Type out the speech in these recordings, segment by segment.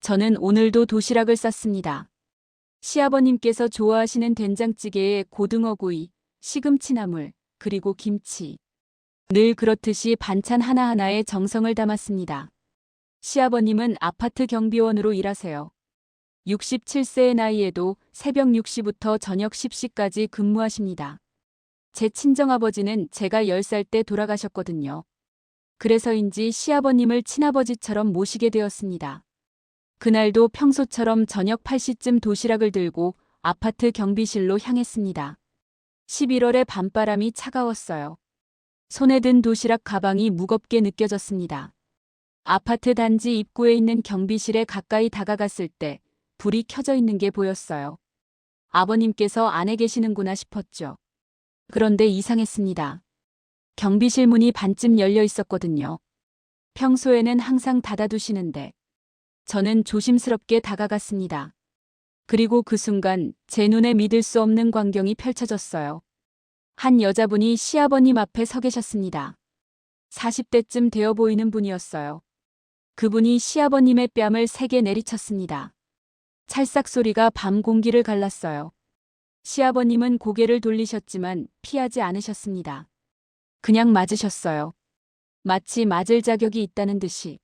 저는 오늘도 도시락을 쌌습니다. 시아버님께서 좋아하시는 된장찌개에 고등어구이, 시금치나물, 그리고 김치. 늘 그렇듯이 반찬 하나하나에 정성을 담았습니다. 시아버님은 아파트 경비원으로 일하세요. 67세의 나이에도 새벽 6시부터 저녁 10시까지 근무하십니다. 제 친정아버지는 제가 10살 때 돌아가셨거든요. 그래서인지 시아버님을 친아버지처럼 모시게 되었습니다. 그날도 평소처럼 저녁 8시쯤 도시락을 들고 아파트 경비실로 향했습니다. 11월의 밤바람이 차가웠어요. 손에 든 도시락 가방이 무겁게 느껴졌습니다. 아파트 단지 입구에 있는 경비실에 가까이 다가갔을 때 불이 켜져 있는 게 보였어요. 아버님께서 안에 계시는구나 싶었죠. 그런데 이상했습니다. 경비실 문이 반쯤 열려 있었거든요. 평소에는 항상 닫아두시는데 저는 조심스럽게 다가갔습니다. 그리고 그 순간 제 눈에 믿을 수 없는 광경이 펼쳐졌어요. 한 여자분이 시아버님 앞에 서 계셨습니다. 40대쯤 되어 보이는 분이었어요. 그분이 시아버님의 뺨을 세게 내리쳤습니다. 찰싹 소리가 밤 공기를 갈랐어요. 시아버님은 고개를 돌리셨지만 피하지 않으셨습니다. 그냥 맞으셨어요. 마치 맞을 자격이 있다는 듯이.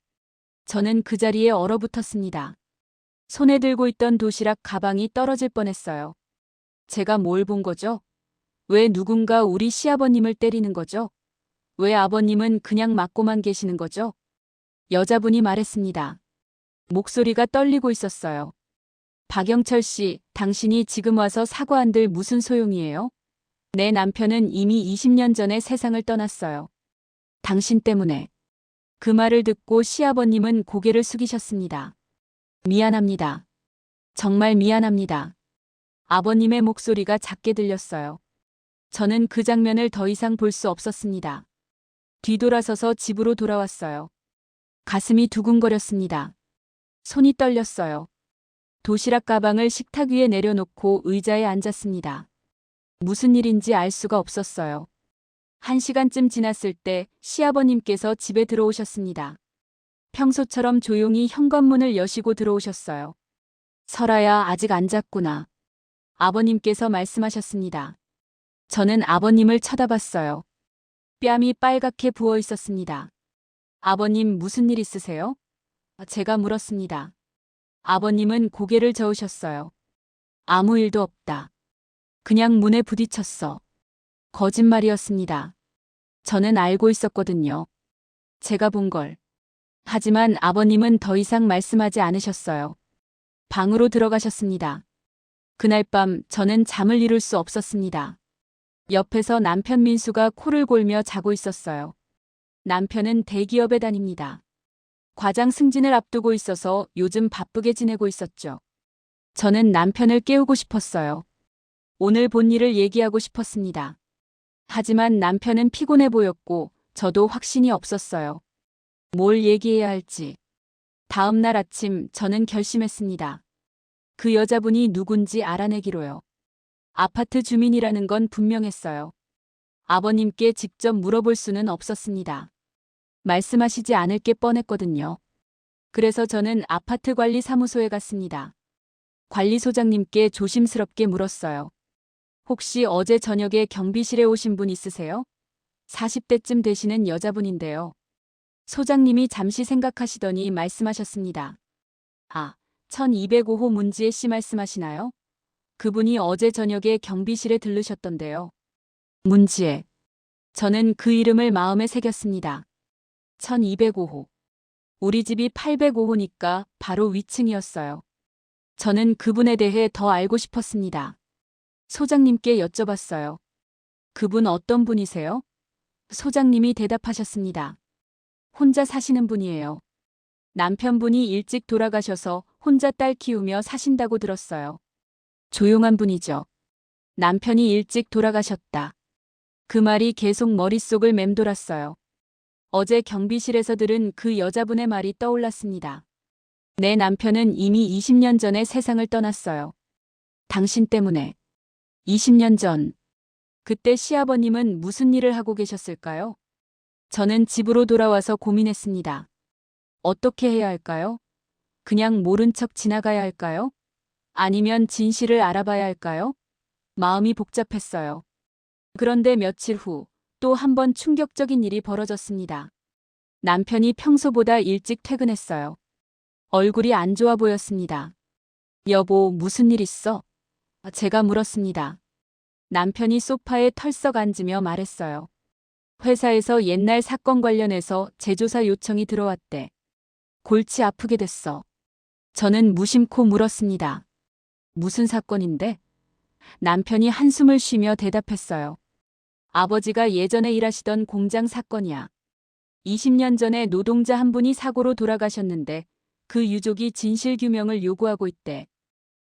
저는 그 자리에 얼어붙었습니다. 손에 들고 있던 도시락 가방이 떨어질 뻔했어요. 제가 뭘 본 거죠? 왜 누군가 우리 시아버님을 때리는 거죠? 왜 아버님은 그냥 맞고만 계시는 거죠? 여자분이 말했습니다. 목소리가 떨리고 있었어요. 박영철 씨, 당신이 지금 와서 사과한들 무슨 소용이에요? 내 남편은 이미 20년 전에 세상을 떠났어요. 당신 때문에. 그 말을 듣고 시아버님은 고개를 숙이셨습니다. 미안합니다. 정말 미안합니다. 아버님의 목소리가 작게 들렸어요. 저는 그 장면을 더 이상 볼 수 없었습니다. 뒤돌아서서 집으로 돌아왔어요. 가슴이 두근거렸습니다. 손이 떨렸어요. 도시락 가방을 식탁 위에 내려놓고 의자에 앉았습니다. 무슨 일인지 알 수가 없었어요. 1시간쯤 지났을 때 시아버님께서 집에 들어오셨습니다. 평소처럼 조용히 현관문을 여시고 들어오셨어요. 설아야, 아직 안 잤구나. 아버님께서 말씀하셨습니다. 저는 아버님을 쳐다봤어요. 뺨이 빨갛게 부어 있었습니다. 아버님, 무슨 일 있으세요? 제가 물었습니다. 아버님은 고개를 저으셨어요. 아무 일도 없다. 그냥 문에 부딪혔어. 거짓말이었습니다. 저는 알고 있었거든요. 제가 본 걸. 하지만 아버님은 더 이상 말씀하지 않으셨어요. 방으로 들어가셨습니다. 그날 밤 저는 잠을 이룰 수 없었습니다. 옆에서 남편 민수가 코를 골며 자고 있었어요. 남편은 대기업에 다닙니다. 과장 승진을 앞두고 있어서 요즘 바쁘게 지내고 있었죠. 저는 남편을 깨우고 싶었어요. 오늘 본 일을 얘기하고 싶었습니다. 하지만 남편은 피곤해 보였고 저도 확신이 없었어요. 뭘 얘기해야 할지. 다음 날 아침 저는 결심했습니다. 그 여자분이 누군지 알아내기로요. 아파트 주민이라는 건 분명했어요. 아버님께 직접 물어볼 수는 없었습니다. 말씀하시지 않을 게 뻔했거든요. 그래서 저는 아파트 관리 사무소에 갔습니다. 관리소장님께 조심스럽게 물었어요. 혹시 어제 저녁에 경비실에 오신 분 있으세요? 40대쯤 되시는 여자분인데요. 소장님이 잠시 생각하시더니 말씀하셨습니다. 아, 1205호 문지혜 씨 말씀하시나요? 그분이 어제 저녁에 경비실에 들르셨던데요. 문지혜. 저는 그 이름을 마음에 새겼습니다. 1205호. 우리 집이 805호니까 바로 위층이었어요. 저는 그분에 대해 더 알고 싶었습니다. 소장님께 여쭤봤어요. 그분 어떤 분이세요? 소장님이 대답하셨습니다. 혼자 사시는 분이에요. 남편분이 일찍 돌아가셔서 혼자 딸 키우며 사신다고 들었어요. 조용한 분이죠. 남편이 일찍 돌아가셨다. 그 말이 계속 머릿속을 맴돌았어요. 어제 경비실에서 들은 그 여자분의 말이 떠올랐습니다. 내 남편은 이미 20년 전에 세상을 떠났어요. 당신 때문에. 20년 전. 그때 시아버님은 무슨 일을 하고 계셨을까요? 저는 집으로 돌아와서 고민했습니다. 어떻게 해야 할까요? 그냥 모른 척 지나가야 할까요? 아니면 진실을 알아봐야 할까요? 마음이 복잡했어요. 그런데 며칠 후 또 한 번 충격적인 일이 벌어졌습니다. 남편이 평소보다 일찍 퇴근했어요. 얼굴이 안 좋아 보였습니다. 여보, 무슨 일 있어? 제가 물었습니다. 남편이 소파에 털썩 앉으며 말했어요. 회사에서 옛날 사건 관련해서 재조사 요청이 들어왔대. 골치 아프게 됐어. 저는 무심코 물었습니다. 무슨 사건인데? 남편이 한숨을 쉬며 대답했어요. 아버지가 예전에 일하시던 공장 사건이야. 20년 전에 노동자 한 분이 사고로 돌아가셨는데 그 유족이 진실규명을 요구하고 있대.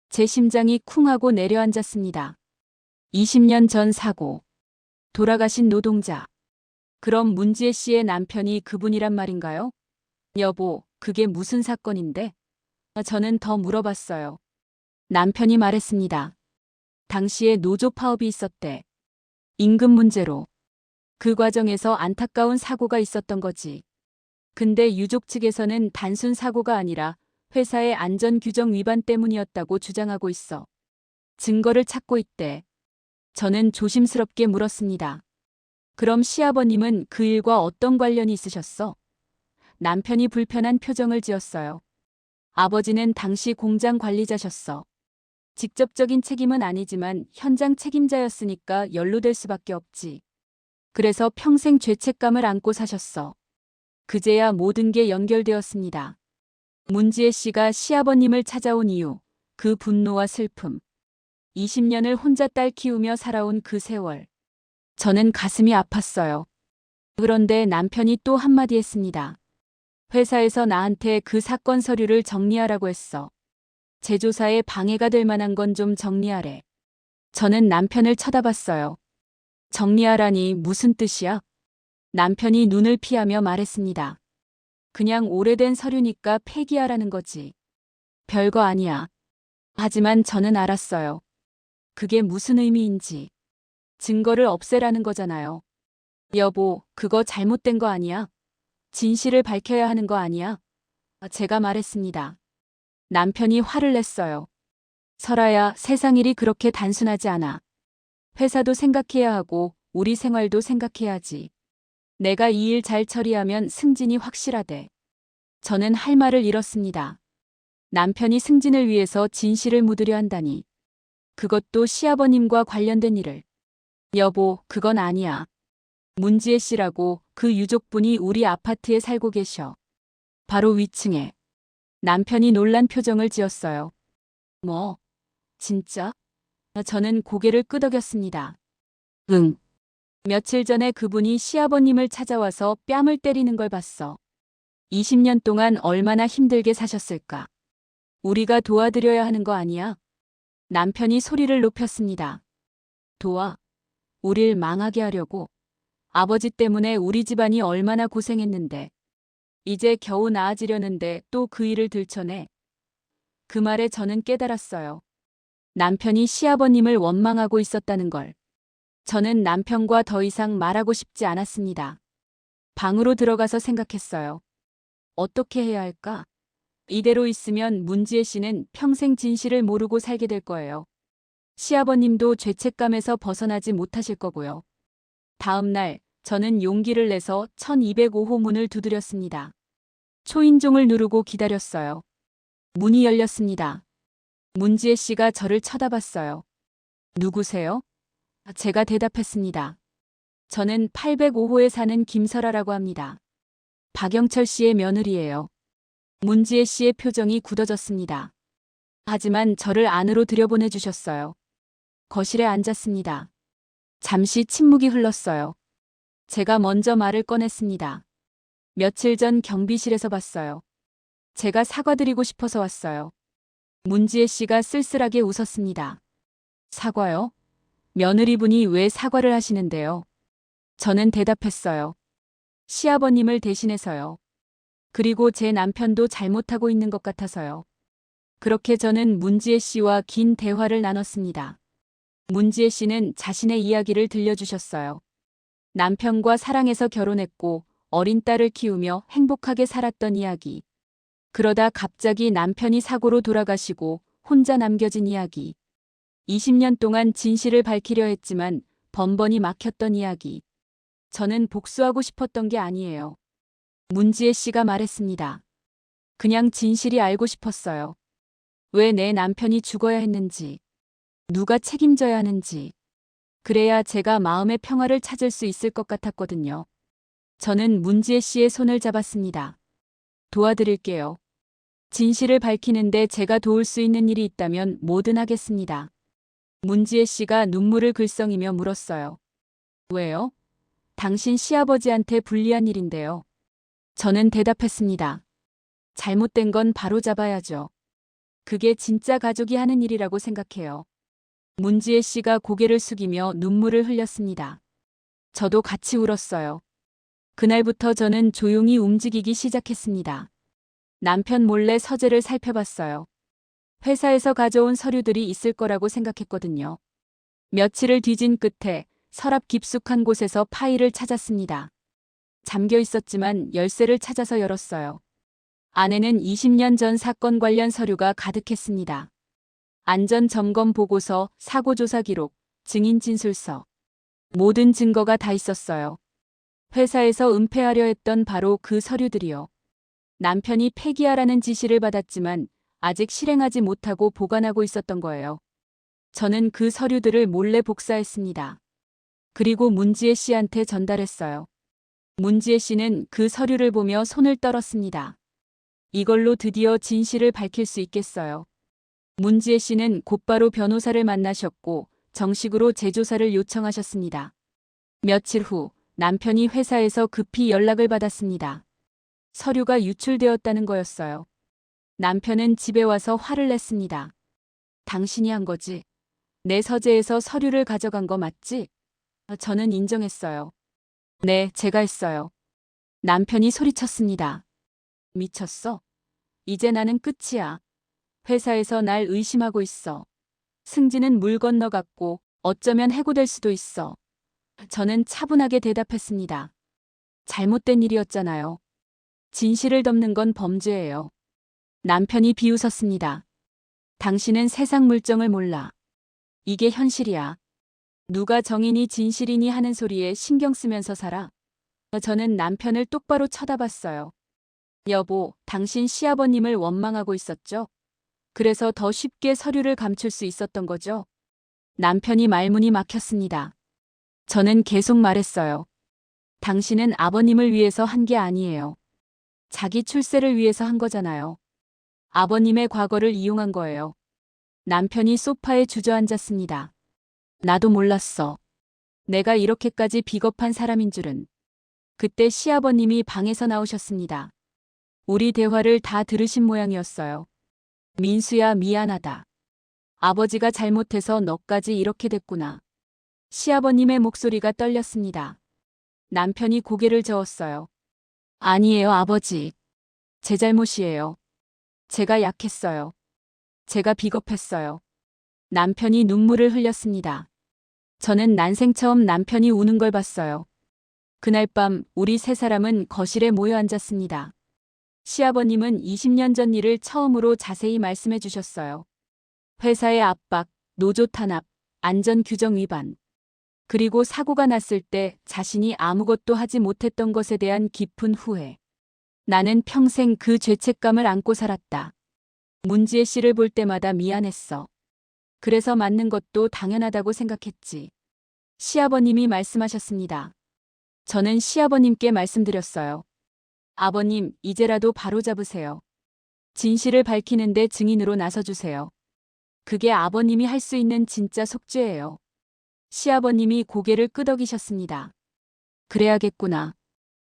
제 심장이 쿵 하고 내려앉았습니다. 20년 전 사고. 돌아가신 노동자. 그럼 문지혜 씨의 남편이 그분이란 말인가요? 여보, 그게 무슨 사건인데? 저는 더 물어봤어요. 남편이 말했습니다. 당시에 노조 파업이 있었대. 임금 문제로. 그 과정에서 안타까운 사고가 있었던 거지. 근데 유족 측에서는 단순 사고가 아니라 회사의 안전규정 위반 때문이었다고 주장하고 있어. 증거를 찾고 있대. 저는 조심스럽게 물었습니다. 그럼 시아버님은 그 일과 어떤 관련이 있으셨어? 남편이 불편한 표정을 지었어요. 아버지는 당시 공장 관리자셨어. 직접적인 책임은 아니지만 현장 책임자였으니까 연루될 수밖에 없지. 그래서 평생 죄책감을 안고 사셨어. 그제야 모든 게 연결되었습니다. 문지혜 씨가 시아버님을 찾아온 이유, 그 분노와 슬픔. 20년을 혼자 딸 키우며 살아온 그 세월. 저는 가슴이 아팠어요. 그런데 남편이 또 한마디 했습니다. 회사에서 나한테 그 사건 서류를 정리하라고 했어. 재조사에 방해가 될 만한 건 좀 정리하래. 저는 남편을 쳐다봤어요. 정리하라니 무슨 뜻이야? 남편이 눈을 피하며 말했습니다. 그냥 오래된 서류니까 폐기하라는 거지. 별거 아니야. 하지만 저는 알았어요. 그게 무슨 의미인지. 증거를 없애라는 거잖아요. 여보, 그거 잘못된 거 아니야? 진실을 밝혀야 하는 거 아니야? 제가 말했습니다. 남편이 화를 냈어요. 설아야, 세상 일이 그렇게 단순하지 않아. 회사도 생각해야 하고 우리 생활도 생각해야지. 내가 이 일 잘 처리하면 승진이 확실하대. 저는 할 말을 잃었습니다. 남편이 승진을 위해서 진실을 묻으려 한다니. 그것도 시아버님과 관련된 일을. 여보, 그건 아니야. 문지혜 씨라고 그 유족분이 우리 아파트에 살고 계셔. 바로 위층에. 남편이 놀란 표정을 지었어요. 뭐? 진짜? 저는 고개를 끄덕였습니다. 응. 며칠 전에 그분이 시아버님을 찾아와서 뺨을 때리는 걸 봤어. 20년 동안 얼마나 힘들게 사셨을까. 우리가 도와드려야 하는 거 아니야? 남편이 소리를 높였습니다. 도와? 우릴 망하게 하려고. 아버지 때문에 우리 집안이 얼마나 고생했는데. 이제 겨우 나아지려는데 또 그 일을 들춰내. 그 말에 저는 깨달았어요. 남편이 시아버님을 원망하고 있었다는 걸. 저는 남편과 더 이상 말하고 싶지 않았습니다. 방으로 들어가서 생각했어요. 어떻게 해야 할까? 이대로 있으면 문지혜 씨는 평생 진실을 모르고 살게 될 거예요. 시아버님도 죄책감에서 벗어나지 못하실 거고요. 다음 날 저는 용기를 내서 1205호 문을 두드렸습니다. 초인종을 누르고 기다렸어요. 문이 열렸습니다. 문지혜 씨가 저를 쳐다봤어요. 누구세요? 제가 대답했습니다. 저는 805호에 사는 김설아라고 합니다. 박영철 씨의 며느리예요. 문지혜 씨의 표정이 굳어졌습니다. 하지만 저를 안으로 들여보내 주셨어요. 거실에 앉았습니다. 잠시 침묵이 흘렀어요. 제가 먼저 말을 꺼냈습니다. 며칠 전 경비실에서 봤어요. 제가 사과드리고 싶어서 왔어요. 문지혜 씨가 쓸쓸하게 웃었습니다. 사과요? 며느리분이 왜 사과를 하시는데요? 저는 대답했어요. 시아버님을 대신해서요. 그리고 제 남편도 잘못하고 있는 것 같아서요. 그렇게 저는 문지혜 씨와 긴 대화를 나눴습니다. 문지혜 씨는 자신의 이야기를 들려주셨어요. 남편과 사랑해서 결혼했고 어린 딸을 키우며 행복하게 살았던 이야기. 그러다 갑자기 남편이 사고로 돌아가시고 혼자 남겨진 이야기. 20년 동안 진실을 밝히려 했지만 번번이 막혔던 이야기. 저는 복수하고 싶었던 게 아니에요. 문지혜 씨가 말했습니다. 그냥 진실이 알고 싶었어요. 왜 내 남편이 죽어야 했는지, 누가 책임져야 하는지. 그래야 제가 마음의 평화를 찾을 수 있을 것 같았거든요. 저는 문지혜 씨의 손을 잡았습니다. 도와드릴게요. 진실을 밝히는데 제가 도울 수 있는 일이 있다면 뭐든 하겠습니다. 문지혜 씨가 눈물을 글썽이며 물었어요. 왜요? 당신 시아버지한테 불리한 일인데요. 저는 대답했습니다. 잘못된 건 바로 잡아야죠. 그게 진짜 가족이 하는 일이라고 생각해요. 문지혜 씨가 고개를 숙이며 눈물을 흘렸습니다. 저도 같이 울었어요. 그날부터 저는 조용히 움직이기 시작했습니다. 남편 몰래 서재를 살펴봤어요. 회사에서 가져온 서류들이 있을 거라고 생각했거든요. 며칠을 뒤진 끝에 서랍 깊숙한 곳에서 파일을 찾았습니다. 잠겨 있었지만 열쇠를 찾아서 열었어요. 안에는 20년 전 사건 관련 서류가 가득했습니다. 안전점검 보고서, 사고조사 기록, 증인 진술서. 모든 증거가 다 있었어요. 회사에서 은폐하려 했던 바로 그 서류들이요. 남편이 폐기하라는 지시를 받았지만 아직 실행하지 못하고 보관하고 있었던 거예요. 저는 그 서류들을 몰래 복사했습니다. 그리고 문지혜 씨한테 전달했어요. 문지혜 씨는 그 서류를 보며 손을 떨었습니다. 이걸로 드디어 진실을 밝힐 수 있겠어요. 문지혜 씨는 곧바로 변호사를 만나셨고 정식으로 재조사를 요청하셨습니다. 며칠 후 남편이 회사에서 급히 연락을 받았습니다. 서류가 유출되었다는 거였어요. 남편은 집에 와서 화를 냈습니다. 당신이 한 거지? 내 서재에서 서류를 가져간 거 맞지? 저는 인정했어요. 네, 제가 했어요. 남편이 소리쳤습니다. 미쳤어? 이제 나는 끝이야. 회사에서 날 의심하고 있어. 승진은 물 건너갔고 어쩌면 해고될 수도 있어. 저는 차분하게 대답했습니다. 잘못된 일이었잖아요. 진실을 덮는 건 범죄예요. 남편이 비웃었습니다. 당신은 세상 물정을 몰라. 이게 현실이야. 누가 정인이 진실이니 하는 소리에 신경 쓰면서 살아. 저는 남편을 똑바로 쳐다봤어요. 여보, 당신 시아버님을 원망하고 있었죠? 그래서 더 쉽게 서류를 감출 수 있었던 거죠? 남편이 말문이 막혔습니다. 저는 계속 말했어요. 당신은 아버님을 위해서 한 게 아니에요. 자기 출세를 위해서 한 거잖아요. 아버님의 과거를 이용한 거예요. 남편이 소파에 주저앉았습니다. 나도 몰랐어. 내가 이렇게까지 비겁한 사람인 줄은. 그때 시아버님이 방에서 나오셨습니다. 우리 대화를 다 들으신 모양이었어요. 민수야, 미안하다. 아버지가 잘못해서 너까지 이렇게 됐구나. 시아버님의 목소리가 떨렸습니다. 남편이 고개를 저었어요. 아니에요, 아버지. 제 잘못이에요. 제가 약했어요. 제가 비겁했어요. 남편이 눈물을 흘렸습니다. 저는 난생 처음 남편이 우는 걸 봤어요. 그날 밤 우리 세 사람은 거실에 모여 앉았습니다. 시아버님은 20년 전 일을 처음으로 자세히 말씀해 주셨어요. 회사의 압박, 노조 탄압, 안전규정 위반. 그리고 사고가 났을 때 자신이 아무것도 하지 못했던 것에 대한 깊은 후회. 나는 평생 그 죄책감을 안고 살았다. 문지혜 씨를 볼 때마다 미안했어. 그래서 맞는 것도 당연하다고 생각했지. 시아버님이 말씀하셨습니다. 저는 시아버님께 말씀드렸어요. 아버님, 이제라도 바로잡으세요. 진실을 밝히는데 증인으로 나서주세요. 그게 아버님이 할 수 있는 진짜 속죄예요. 시아버님이 고개를 끄덕이셨습니다. 그래야겠구나.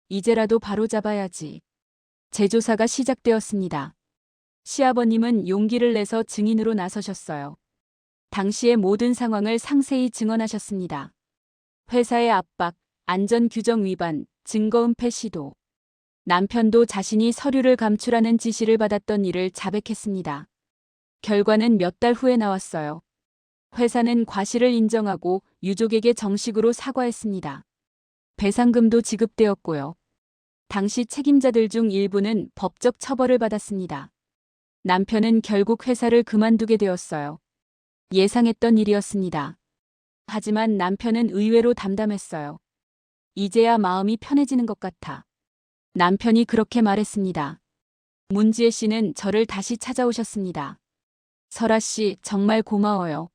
이제라도 바로잡아야지. 재조사가 시작되었습니다. 시아버님은 용기를 내서 증인으로 나서셨어요. 당시의 모든 상황을 상세히 증언하셨습니다. 회사의 압박, 안전규정 위반, 증거은폐 시도. 남편도 자신이 서류를 감출하는 지시를 받았던 일을 자백했습니다. 결과는 몇 달 후에 나왔어요. 회사는 과실을 인정하고 유족에게 정식으로 사과했습니다. 배상금도 지급되었고요. 당시 책임자들 중 일부는 법적 처벌을 받았습니다. 남편은 결국 회사를 그만두게 되었어요. 예상했던 일이었습니다. 하지만 남편은 의외로 담담했어요. 이제야 마음이 편해지는 것 같아. 남편이 그렇게 말했습니다. 문지혜 씨는 저를 다시 찾아오셨습니다. 설아 씨, 정말 고마워요.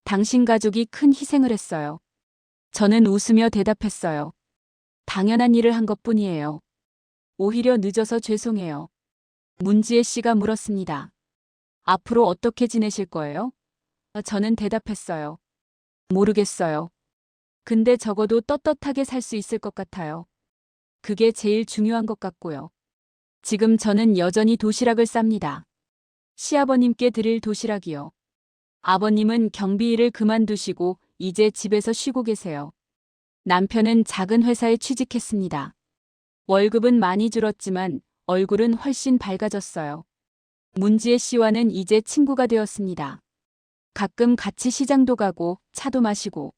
당신 가족이 큰 희생을 했어요. 저는 웃으며 대답했어요. 당연한 일을 한 것뿐이에요. 오히려 늦어서 죄송해요. 문지혜 씨가 물었습니다. 앞으로 어떻게 지내실 거예요? 저는 대답했어요. 모르겠어요. 근데 적어도 떳떳하게 살 수 있을 것 같아요. 그게 제일 중요한 것 같고요. 지금 저는 여전히 도시락을 쌉니다. 시아버님께 드릴 도시락이요. 아버님은 경비 일을 그만두시고 이제 집에서 쉬고 계세요. 남편은 작은 회사에 취직했습니다. 월급은 많이 줄었지만 얼굴은 훨씬 밝아졌어요. 문지혜 씨와는 이제 친구가 되었습니다. 가끔 같이 시장도 가고 차도 마시고.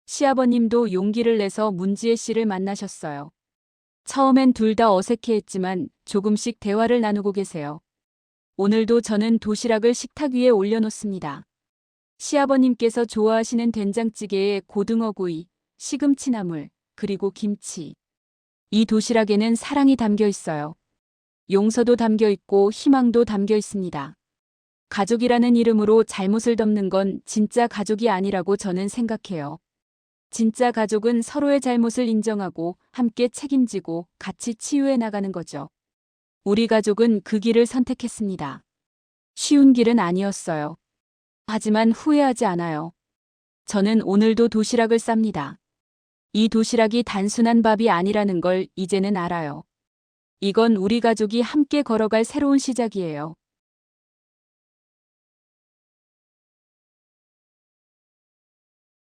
시아버님도 용기를 내서 문지혜 씨를 만나셨어요. 처음엔 둘 다 어색해했지만 조금씩 대화를 나누고 계세요. 오늘도 저는 도시락을 식탁 위에 올려놓습니다. 시아버님께서 좋아하시는 된장찌개에 고등어구이, 시금치나물, 그리고 김치. 이 도시락에는 사랑이 담겨 있어요. 용서도 담겨 있고 희망도 담겨 있습니다. 가족이라는 이름으로 잘못을 덮는 건 진짜 가족이 아니라고 저는 생각해요. 진짜 가족은 서로의 잘못을 인정하고 함께 책임지고 같이 치유해 나가는 거죠. 우리 가족은 그 길을 선택했습니다. 쉬운 길은 아니었어요. 하지만 후회하지 않아요. 저는 오늘도 도시락을 쌉니다. 이 도시락이 단순한 밥이 아니라는 걸 이제는 알아요. 이건 우리 가족이 함께 걸어갈 새로운 시작이에요.